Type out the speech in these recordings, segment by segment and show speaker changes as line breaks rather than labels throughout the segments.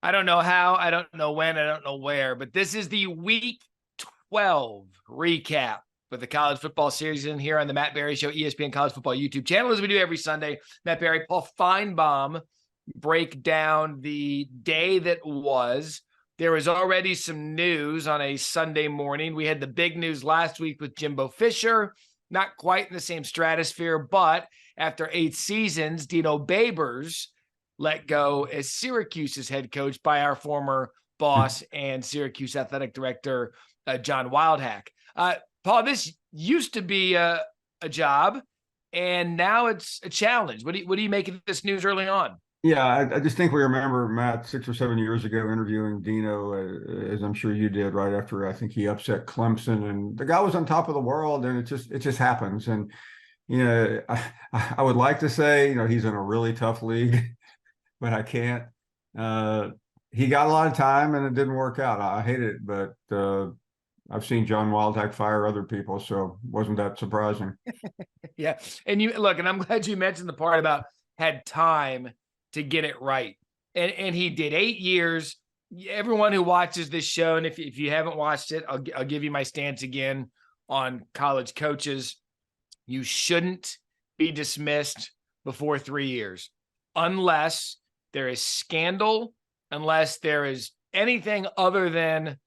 I don't know how, I don't know when, I don't know where, but this is the Week 12 recap for the college football season here on the Matt Barrie Show, ESPN College Football YouTube channel, as we do every Sunday. Matt Barrie, Paul Finebaum break down the day that was. There was already some news on a Sunday morning. We had the big news last week with Jimbo Fisher, not quite in the same stratosphere, but after 8 seasons, Dino Babers let go as Syracuse's head coach by our boss and Syracuse athletic director, John Wildhack. Paul, this used to be a job, and now it's a challenge. What do you make of this news early on?
Yeah, I just think we remember Matt 6 or 7 years ago interviewing Dino, as I'm sure you did, right after I think he upset Clemson, and the guy was on top of the world, and it just happens. And I would like to say he's in a really tough league, but I can't. He got a lot of time, and it didn't work out. I hate it, but I've seen John Wildhack fire other people, so wasn't that surprising?
Yeah, and and I'm glad you mentioned the part about had time to get it right. And he did 8 years. Everyone who watches this show, and if you haven't watched it, I'll give you my stance again on college coaches. You shouldn't be dismissed before 3 years unless there is scandal, unless there is anything other than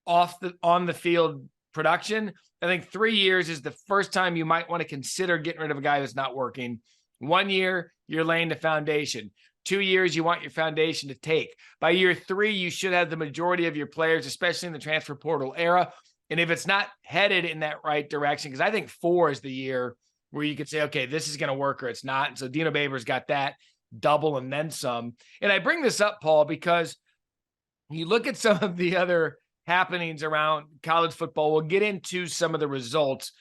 on the field production. I think 3 years is the first time you might want to consider getting rid of a guy who's not working. 1 year, you're laying the foundation. 2 years, you want your foundation to take. By year 3, you should have the majority of your players, especially in the transfer portal era. And if it's not headed in that right direction, because I think 4 is the year where you could say, okay, this is going to work or it's not. And so Dino Babers got that double and then some. And I bring this up, Paul, because you look at some of the other happenings around college football. We'll get into some of the results,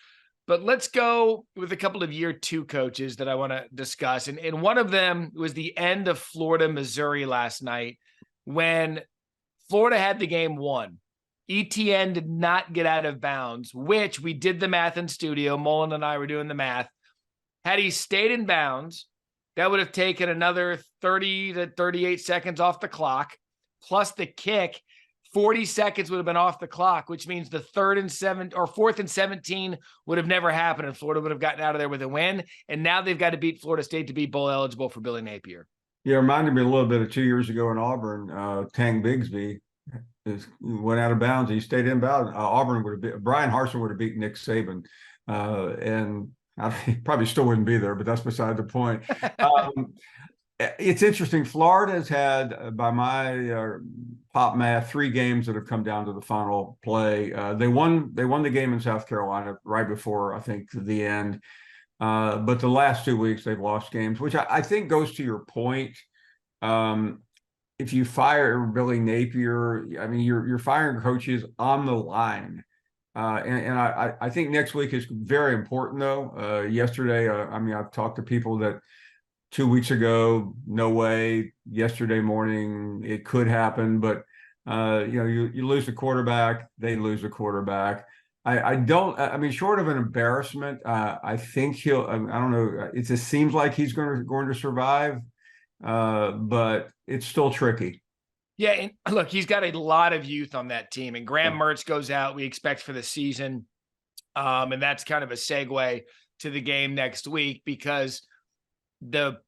but let's go with a couple of year 2 coaches that I want to discuss. And one of them was the end of Florida, Missouri last night when Florida had the game won. ETN did not get out of bounds, which we did the math in studio. Mullen and I were doing the math. Had he stayed in bounds, that would have taken another 30 to 38 seconds off the clock, plus the kick. 40 seconds would have been off the clock, which means the 4th and 17 would have never happened, and Florida would have gotten out of there with a win. And now they've got to beat Florida State to be bowl eligible for Billy Napier.
Yeah, reminded me a little bit of 2 years ago in Auburn. Tang Bigsby went out of bounds. He stayed in bounds. Auburn would have Brian Harsin would have beat Nick Saban, and he probably still wouldn't be there, but that's beside the point. It's interesting. Florida has had, by my pop math, 3 games that have come down to the final play. They won the game in South Carolina right before, I think, the end. But the last 2 weeks they've lost games, which I think goes to your point. If you fire Billy Napier, I mean, you're firing coaches on the line. And I think next week is very important, though. Yesterday, I've talked to people that 2 weeks ago, no way. Yesterday morning, it could happen, but you lose the quarterback, they lose the quarterback. Short of an embarrassment, I think I don't know. It just seems like he's going to survive, but it's still tricky.
Yeah, and look, he's got a lot of youth on that team, and Graham Mertz goes out, we expect, for the season. And that's kind of a segue to the game next week, because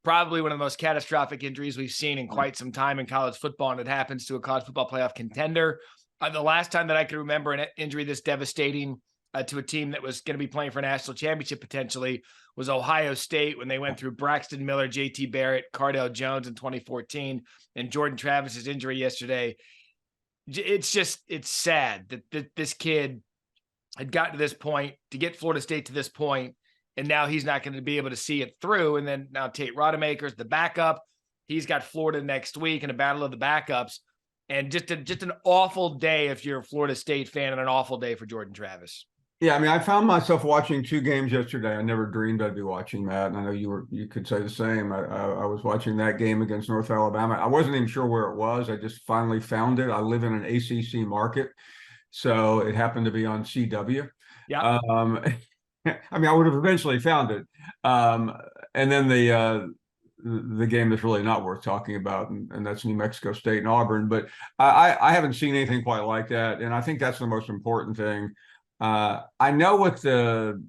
probably one of the most catastrophic injuries we've seen in quite some time in college football, and it happens to a college football playoff contender. The last time that I can remember an injury this devastating to a team that was going to be playing for a national championship potentially was Ohio State, when they went through Braxton Miller, JT Barrett, Cardale Jones in 2014, and Jordan Travis's injury yesterday. It's sad that this kid had gotten to this point, to get Florida State to this point, and now he's not going to be able to see it through. And then now Tate Rodemaker's the backup. He's got Florida next week in a battle of the backups. And just an awful day if you're a Florida State fan, and an awful day for Jordan Travis.
Yeah, I found myself watching 2 games yesterday. I never dreamed I'd be watching that, and I know you could say the same. I was watching that game against North Alabama. I wasn't even sure where it was. I just finally found it. I live in an ACC market, so it happened to be on CW.
Yeah.
I would have eventually found it. And then the game that's really not worth talking about, and that's New Mexico State and Auburn. But I haven't seen anything quite like that, and I think that's the most important thing. I know what the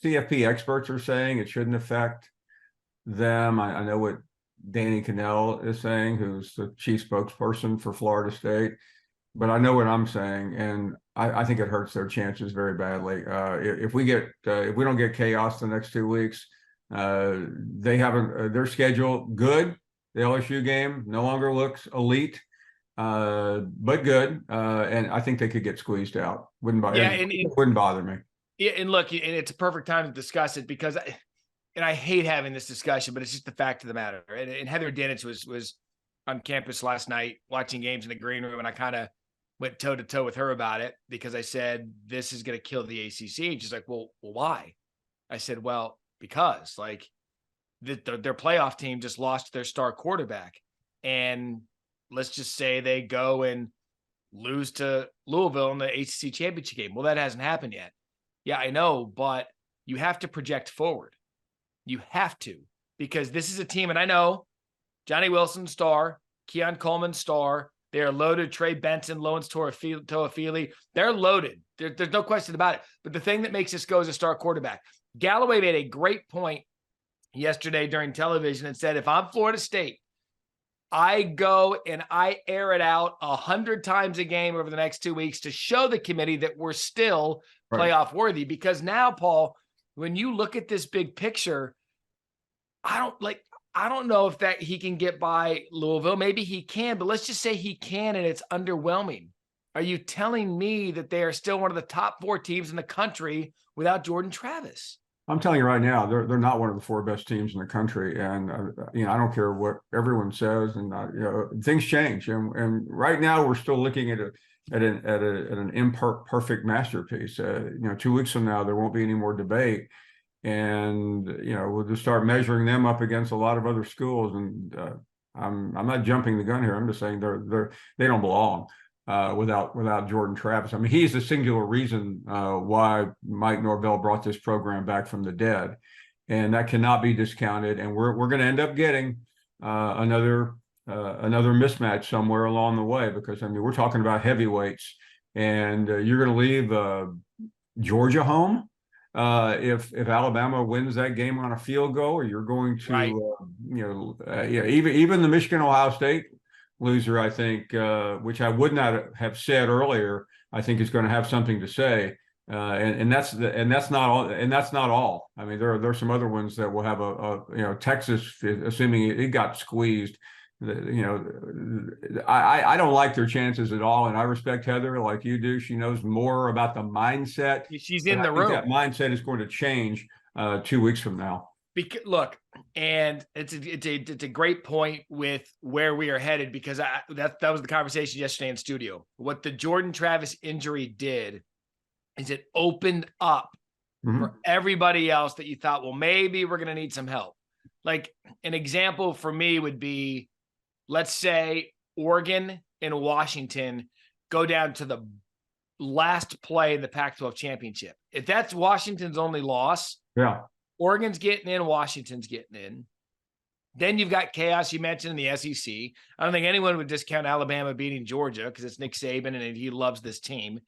CFP experts are saying. It shouldn't affect them. I know what Danny Cannell is saying, who's the chief spokesperson for Florida State. But I know what I'm saying, and I think it hurts their chances very badly. If we don't get chaos the next 2 weeks, they haven't their schedule good. The LSU game no longer looks elite, but good, and I think they could get squeezed out. Wouldn't bother me.
Yeah, and look, and it's a perfect time to discuss it because, I hate having this discussion, but it's just the fact of the matter. And Heather Dinich was on campus last night watching games in the green room, and I kind of went toe to toe with her about it because I said, this is going to kill the ACC. And she's like, well, why? I said, well, because like their playoff team just lost their star quarterback. And let's just say they go and lose to Louisville in the ACC championship game. Well, that hasn't happened yet. Yeah, I know, but you have to project forward. You have to, because this is a team, and I know Johnny Wilson, star, Keon Coleman, star. They're loaded. Trey Benson, Lawrence Toafili. They're loaded. There's no question about it. But the thing that makes this go is a star quarterback. Galloway made a great point yesterday during television and said, if I'm Florida State, I go and I air it out 100 times a game over the next 2 weeks to show the committee that we're still playoff worthy. Because now, Paul, when you look at this big picture, I don't know if that he can get by Louisville. Maybe he can, but let's just say he can, and it's underwhelming. Are you telling me that they are still one of the top 4 teams in the country without Jordan Travis?
I'm telling you right now, they're not one of the 4 best teams in the country, and I don't care what everyone says, and things change, and right now we're still looking at an imperfect masterpiece. 2 weeks from now there won't be any more debate. And we'll just start measuring them up against a lot of other schools. And I'm not jumping the gun here. I'm just saying they don't belong without Jordan Travis. I mean, he's the singular reason why Mike Norvell brought this program back from the dead, and that cannot be discounted. And we're going to end up getting another mismatch somewhere along the way, because I mean we're talking about heavyweights, and you're going to leave Georgia home. If Alabama wins that game on a field goal, or you're going to, even the Michigan Ohio State loser, I think, which I would not have said earlier, I think is going to have something to say, and that's not all. I mean, there are some other ones that will have Texas, assuming it got squeezed. I don't like their chances at all, and I respect Heather like you do. She knows more about the mindset.
She's in the room.
That mindset is going to change 2 weeks from now.
Look, and it's a great point with where we are headed, because that was the conversation yesterday in studio. What the Jordan Travis injury did is it opened up for everybody else that you thought, well, maybe we're going to need some help. Like an example for me would be, let's say Oregon and Washington go down to the last play in the Pac-12 championship. If that's Washington's only loss, Oregon's getting in, Washington's getting in. Then you've got chaos you mentioned in the SEC. I don't think anyone would discount Alabama beating Georgia because it's Nick Saban and he loves this team.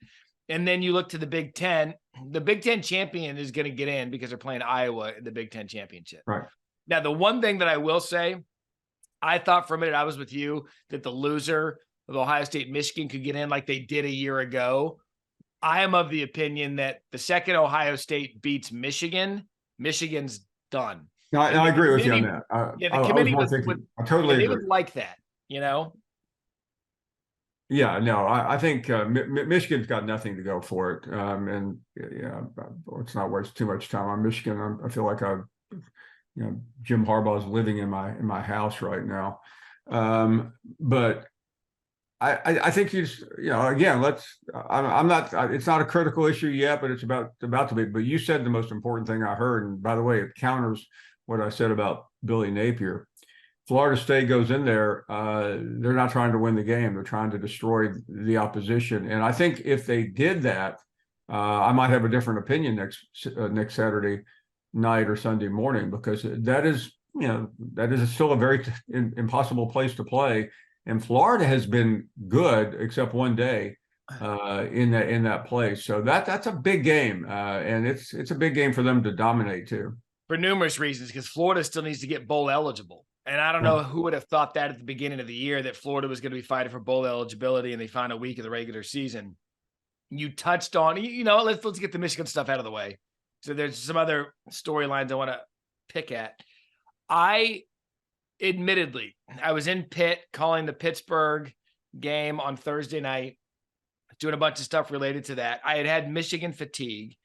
And then you look to the Big Ten. The Big Ten champion is going to get in because they're playing Iowa in the Big Ten championship.
Right.
Now, the one thing that I will say, I thought for a minute, I was with you, that the loser of Ohio State, Michigan could get in like they did a year ago. I am of the opinion that the second Ohio State beats Michigan, Michigan's done.
No, I agree with you on that.
The committee
I totally agree.
They would like that,
Yeah, no, I think Michigan's got nothing to go for it. And let's not waste too much time on Michigan. I feel like Jim Harbaugh is living in my house right now. But I think again, I'm not, it's not a critical issue yet, but it's about to be. But you said the most important thing I heard. And by the way, it counters what I said about Billy Napier. Florida State goes in there, they're not trying to win the game. They're trying to destroy the opposition. And I think if they did that, I might have a different opinion next Saturday night or Sunday morning, because that is that is still a very impossible place to play. And Florida has been good, except one day in that place. So that's a big game, and it's a big game for them to dominate too.
For numerous reasons, because Florida still needs to get bowl eligible. And I don't know who would have thought that at the beginning of the year, that Florida was going to be fighting for bowl eligibility in the final week of the regular season. You touched on, let's get the Michigan stuff out of the way. So there's some other storylines I want to pick at. I was in Pitt calling the Pittsburgh game on Thursday night, doing a bunch of stuff related to that. I had Michigan fatigue,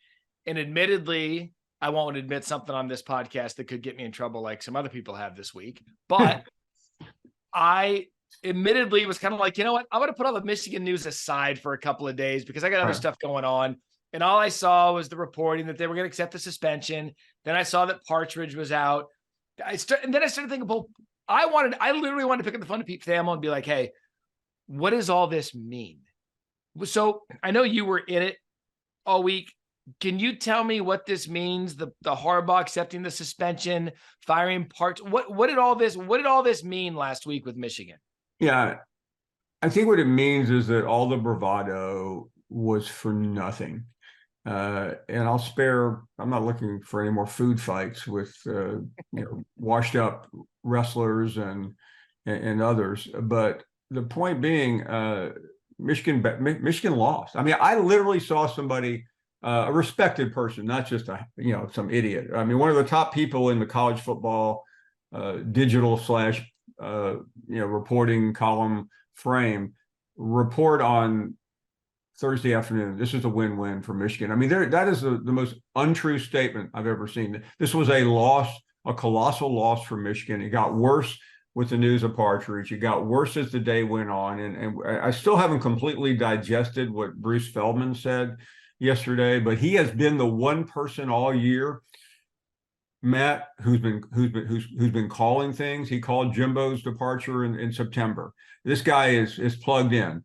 and admittedly, I won't admit something on this podcast that could get me in trouble like some other people have this week. But I admittedly was kind of like, you know what? I'm going to put all the Michigan news aside for a couple of days because I got other stuff going on. And all I saw was the reporting that they were going to accept the suspension. Then I saw that Partridge was out. And then I started thinking, well, I literally wanted to pick up the phone to Pete Thamel and be like, hey, what does all this mean? So I know you were in it all week. Can you tell me what this means? The Harbaugh accepting the suspension, firing Parts. What did all this mean last week with Michigan?
Yeah, I think what it means is that all the bravado was for nothing. And I'm not looking for any more food fights with washed up wrestlers and others. But the point being, Michigan lost. I mean, I literally saw somebody, a respected person, not just some idiot. I mean, one of the top people in the college football digital / reporting column frame report on Thursday afternoon. This is a win-win for Michigan. I mean, that is the most untrue statement I've ever seen. This was a loss, a colossal loss for Michigan. It got worse with the news of Partridge. It got worse as the day went on. And I still haven't completely digested what Bruce Feldman said yesterday, but he has been the one person all year, Matt, who's been calling things. He called Jimbo's departure in September. This guy is plugged in.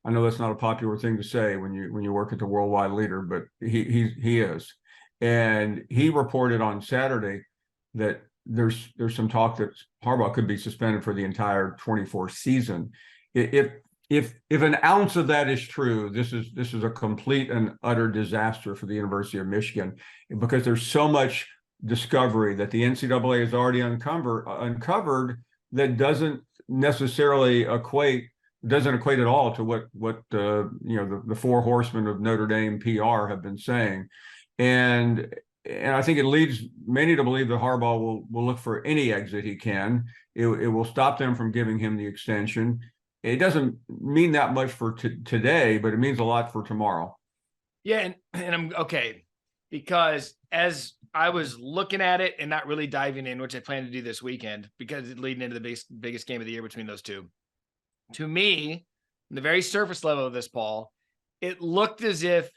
I know that's not a popular thing to say when you work at the Worldwide Leader, but he is. And he reported on Saturday that there's some talk that Harbaugh could be suspended for the entire 24 season. If an ounce of that is true, this is a complete and utter disaster for the University of Michigan, because there's so much discovery that the NCAA has already uncovered that doesn't necessarily equate at all to what the four horsemen of Notre Dame PR have been saying. And I think it leads many to believe that Harbaugh will look for any exit he can. It will stop them from giving him the extension. It doesn't mean that much for today, but it means a lot for tomorrow.
Yeah, and I'm okay, because as I was looking at it and not really diving in, which I plan to do this weekend because it's leading into the biggest game of the year between those two. To me, the very surface level of this, Paul, it looked as if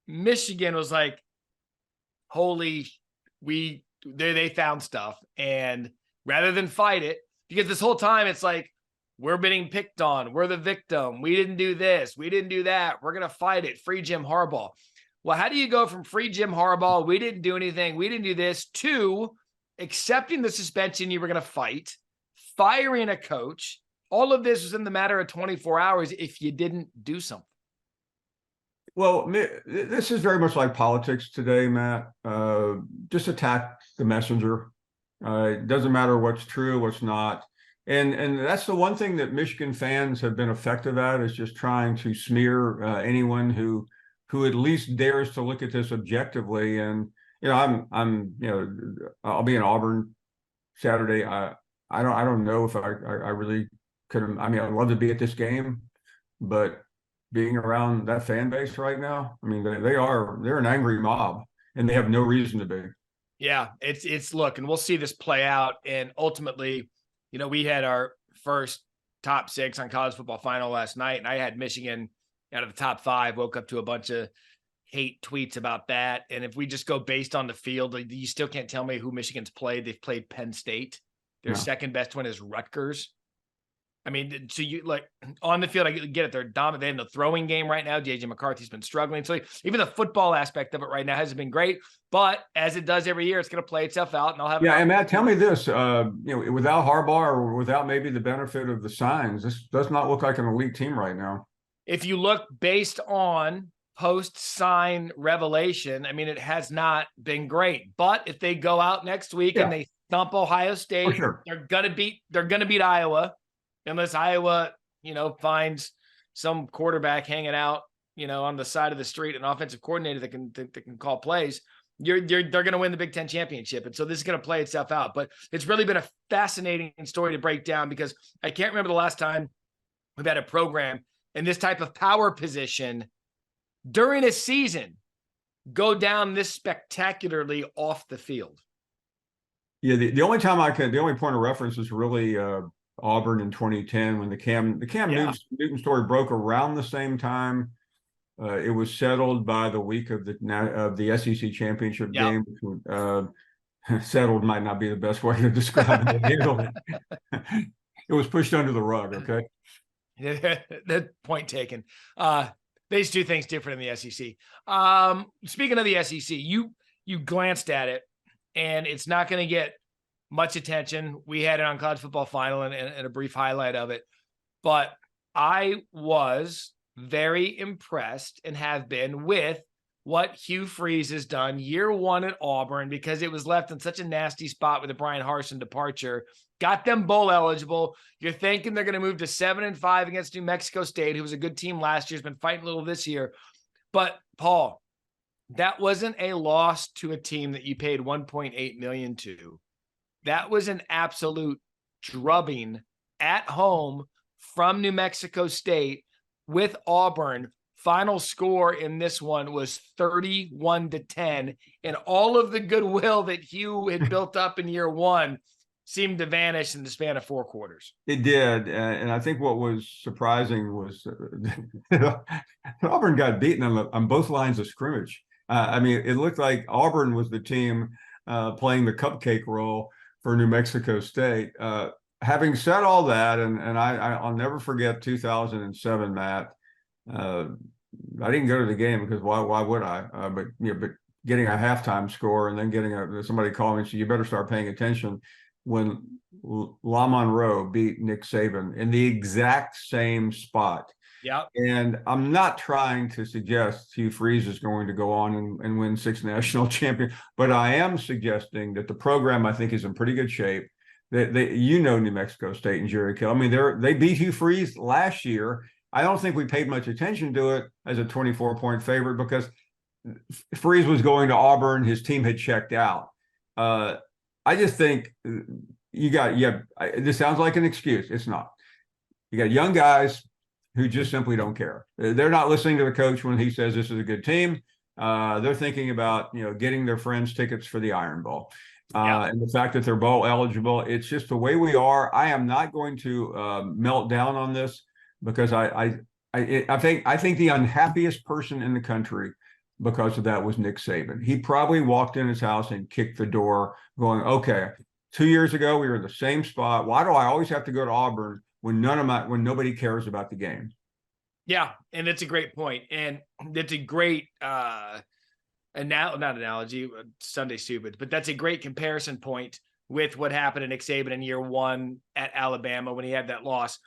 Michigan was like, holy, they found stuff. And rather than fight it, because this whole time it's like, we're being picked on. We're the victim. We didn't do this. We didn't do that. We're going to fight it. Free Jim Harbaugh. Well, how do you go from free Jim Harbaugh, we didn't do anything, we didn't do this, to accepting the suspension you were going to fight, firing a coach? All of this was in the matter of 24 hours if you didn't do something.
Well, this is very much like politics today, Matt. Just attack the messenger. It doesn't matter what's true, what's not. And that's the one thing that Michigan fans have been effective at, is just trying to smear anyone who at least dares to look at this objectively. And I'll be in Auburn Saturday. I don't know if I really could. I mean, I'd love to be at this game, but being around that fan base right now, I mean, they're an angry mob, and they have no reason to be.
Yeah, it's look, and we'll see this play out. And ultimately, we had our first top 6 on college football final last night, and I had Michigan out of the top 5, woke up to a bunch of hate tweets about that. And if we just go based on the field, you still can't tell me who Michigan's played. They've played Penn State. Their second best one is Rutgers. I mean, so you like on the field, I get it. They're dominant. They have no throwing game right now. JJ McCarthy's been struggling. So even the football aspect of it right now hasn't been great. But as it does every year, it's going to play itself out. And I'll have
And Matt, tell me this: without Harbaugh or without maybe the benefit of the signs, this does not look like an elite team right now.
If you look based on post-sign revelation, I mean, it has not been great. But if they go out next week and they thump Ohio State,
sure,
they're gonna beat Iowa, unless Iowa, finds some quarterback hanging out, on the side of the street, an offensive coordinator that can call plays. They're going to win the Big Ten championship. And so this is going to play itself out. But it's really been a fascinating story to break down, because I can't remember the last time we've had a program in this type of power position during a season go down this spectacularly off the field.
Yeah, the only point of reference is really Auburn in 2010 when the Cam Newton story broke around the same time. It was settled by the week of the SEC championship game. Settled might not be the best way to describe it. It was pushed under the rug. Okay.
That point taken. They just do things different in the SEC. Speaking of the SEC, you glanced at it, and it's not going to get much attention. We had it on College Football Final and a brief highlight of it, but I was very impressed and have been with what Hugh Freeze has done year one at Auburn, because it was left in such a nasty spot with the Brian Harsin departure. Got them bowl eligible. You're thinking they're going to move to 7-5 against New Mexico State, who was a good team last year, has been fighting a little this year. But Paul, that wasn't a loss to a team that you paid $1.8 million to. That was an absolute drubbing at home from New Mexico State with Auburn. Final score in this one was 31-10, and all of the goodwill that Hugh had built up in year one seemed to vanish in the span of 4 quarters.
It did, and I think what was surprising was Auburn got beaten on both lines of scrimmage. I mean, it looked like Auburn was the team playing the cupcake role for New Mexico State. Having said all that, and I'll never forget 2007, Matt. I didn't go to the game because why would I? But getting a halftime score and then getting somebody calling me and said, you better start paying attention, when La Monroe beat Nick Saban in the exact same spot.
Yeah.
And I'm not trying to suggest Hugh Freeze is going to go on and win 6 national champions, but I am suggesting that the program, I think, is in pretty good shape. New Mexico State and Jerry Kill. I mean, they beat Hugh Freeze last year. I don't think we paid much attention to it as a 24-point favorite because Freeze was going to Auburn. His team had checked out. I just think this sounds like an excuse. It's not. You got young guys who just simply don't care. They're not listening to the coach when he says this is a good team. They're thinking about, getting their friends tickets for the Iron Bowl. And the fact that they're bowl eligible, it's just the way we are. I am not going to melt down on this because I think the unhappiest person in the country because of that was Nick Saban. He probably walked in his house and kicked the door going, okay, 2 years ago, we were in the same spot. Why do I always have to go to Auburn when nobody cares about the game?
Yeah. And it's a great point. And it's a great, not analogy, Sunday stupid, but that's a great comparison point with what happened to Nick Saban in year one at Alabama when he had that loss.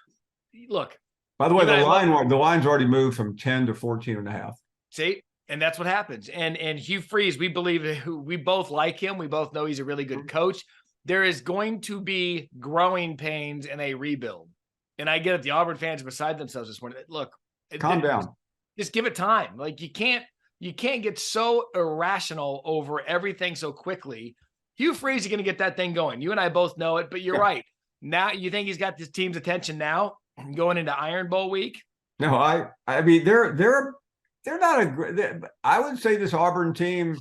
Look,
by the way, the line's already moved from 10 to 14.5.
See, and that's what happens. And Hugh Freeze, we both like him. We both know he's a really good coach. There is going to be growing pains in a rebuild. And I get it. The Auburn fans are beside themselves this morning. Look,
calm down.
Just give it time. Like you can't get so irrational over everything so quickly. Hugh Freeze is going to get that thing going. You and I both know it, but you're right. Now you think he's got this team's attention now going into Iron Bowl week?
No, I mean, they're not I would say this Auburn team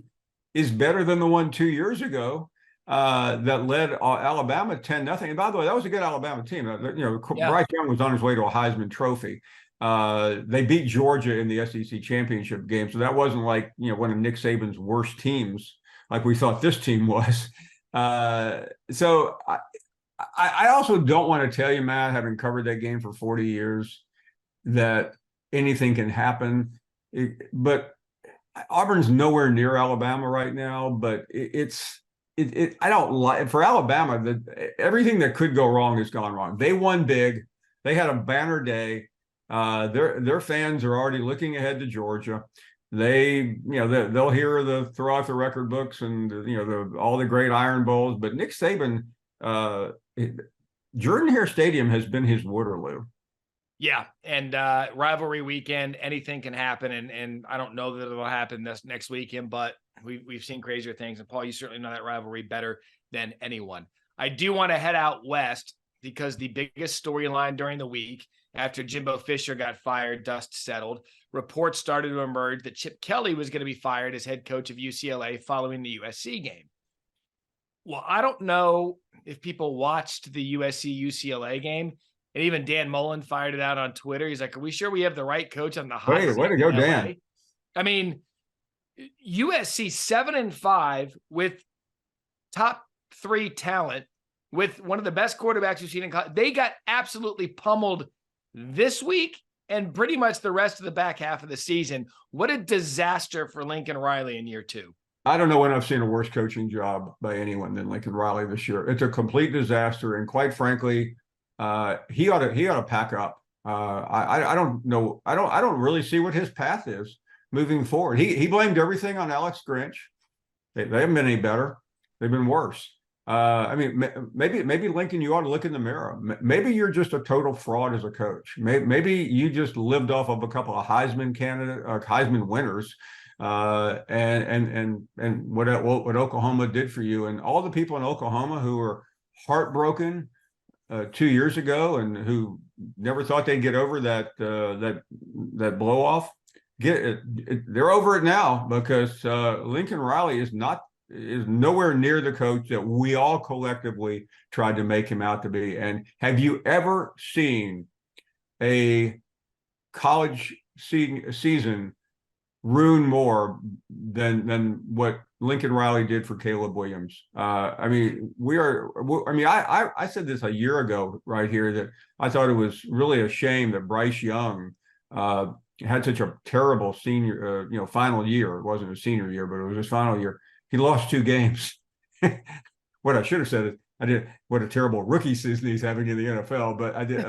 is better than the one 2 years ago that led Alabama 10-0. And by the way, that was a good Alabama team. Bryce Young was on his way to a Heisman Trophy. They beat Georgia in the SEC championship game. So that wasn't like, one of Nick Saban's worst teams like we thought this team was. So I also don't want to tell you, Matt, having covered that game for 40 years, that anything can happen. But Auburn's nowhere near Alabama right now. But I don't like, for Alabama, everything that could go wrong has gone wrong. They won big. They had a banner day. Their fans are already looking ahead to Georgia. They'll hear throw out the record books and all the great Iron Bowls. But Nick Saban, Jordan-Hare Stadium has been his Waterloo.
Yeah, and rivalry weekend, anything can happen, and I don't know that it'll happen this next weekend, but we've seen crazier things. And Paul, you certainly know that rivalry better than anyone. I do want to head out west because the biggest storyline during the week, after Jimbo Fisher got fired, dust settled, reports started to emerge that Chip Kelly was going to be fired as head coach of UCLA following the USC game. Well, I don't know if people watched the USC-UCLA game. And even Dan Mullen fired it out on Twitter. He's like, are we sure we have the right coach on the hot seat?
Way to go, Dan.
I mean, USC 7-5 with top 3 talent, with one of the best quarterbacks we've seen in college. They got absolutely pummeled this week and pretty much the rest of the back half of the season. What a disaster for Lincoln Riley in year 2.
I don't know when I've seen a worse coaching job by anyone than Lincoln Riley this year. It's a complete disaster. And quite frankly, he ought to pack up. I don't know. I don't really see what his path is moving forward. He blamed everything on Alex Grinch. They haven't been any better. They've been worse. I mean, maybe Lincoln, you ought to look in the mirror. Maybe you're just a total fraud as a coach. Maybe you just lived off of a couple of Heisman winners, and what Oklahoma did for you, and all the people in Oklahoma who were heartbroken 2 years ago and who never thought they'd get over that blow off. They're over it now because Lincoln Riley is nowhere near the coach that we all collectively tried to make him out to be. And have you ever seen a college season ruin more than what Lincoln Riley did for Caleb Williams? I said this a year ago right here that I thought it was really a shame that Bryce Young had such a terrible senior, final year. It wasn't his senior year, but it was his final year. He lost 2 games. What I should have said is, what a terrible rookie season he's having in the NFL. But I did.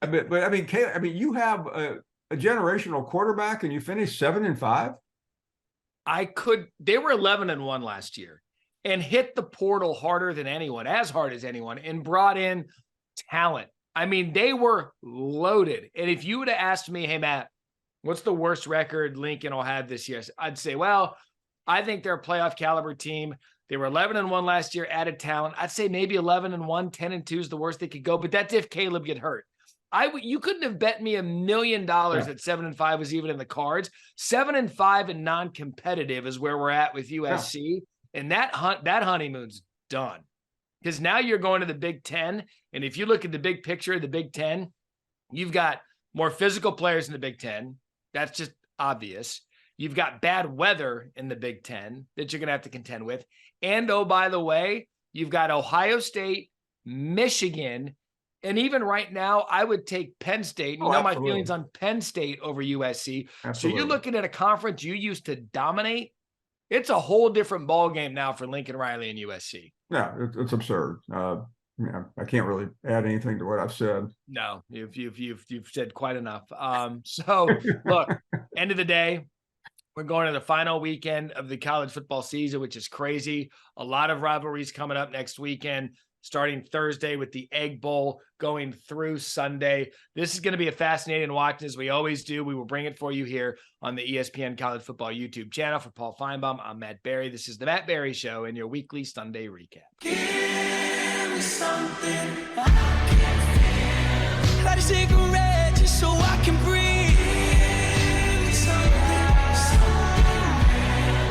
But I mean, Caleb, you have a generational quarterback, and you finished 7-5.
They were 11-1 last year and hit the portal harder than anyone, as hard as anyone, and brought in talent. I mean, they were loaded. And if you would have asked me, hey, Matt, what's the worst record Lincoln will have this year? I'd say, well, I think they're a playoff caliber team. They were 11-1 last year, added talent. I'd say maybe 11-1, 10-2 is the worst they could go, but that's if Caleb get hurt. You couldn't have bet me $1 million that 7-5 was even in the cards. 7-5 and non-competitive is where we're at with USC. Yeah. And that honeymoon's done. Because now you're going to the Big Ten. And if you look at the big picture of the Big Ten, you've got more physical players in the Big Ten. That's just obvious. You've got bad weather in the Big Ten that you're going to have to contend with. And, oh, by the way, you've got Ohio State, Michigan, and even right now, I would take Penn State. You know my feelings on Penn State over USC. Absolutely. So you're looking at a conference you used to dominate. It's a whole different ballgame now for Lincoln Riley and USC.
Yeah, it's absurd. I can't really add anything to what I've said.
No, you've said quite enough. So look, end of the day, we're going to the final weekend of the college football season, which is crazy. A lot of rivalries coming up next weekend, starting Thursday with the Egg Bowl, going through Sunday. This is going to be a fascinating watch, as we always do. We will bring it for you here on the ESPN College Football YouTube channel. For Paul Finebaum, I'm Matt Barrie. This is the Matt Barrie Show and your weekly Sunday recap.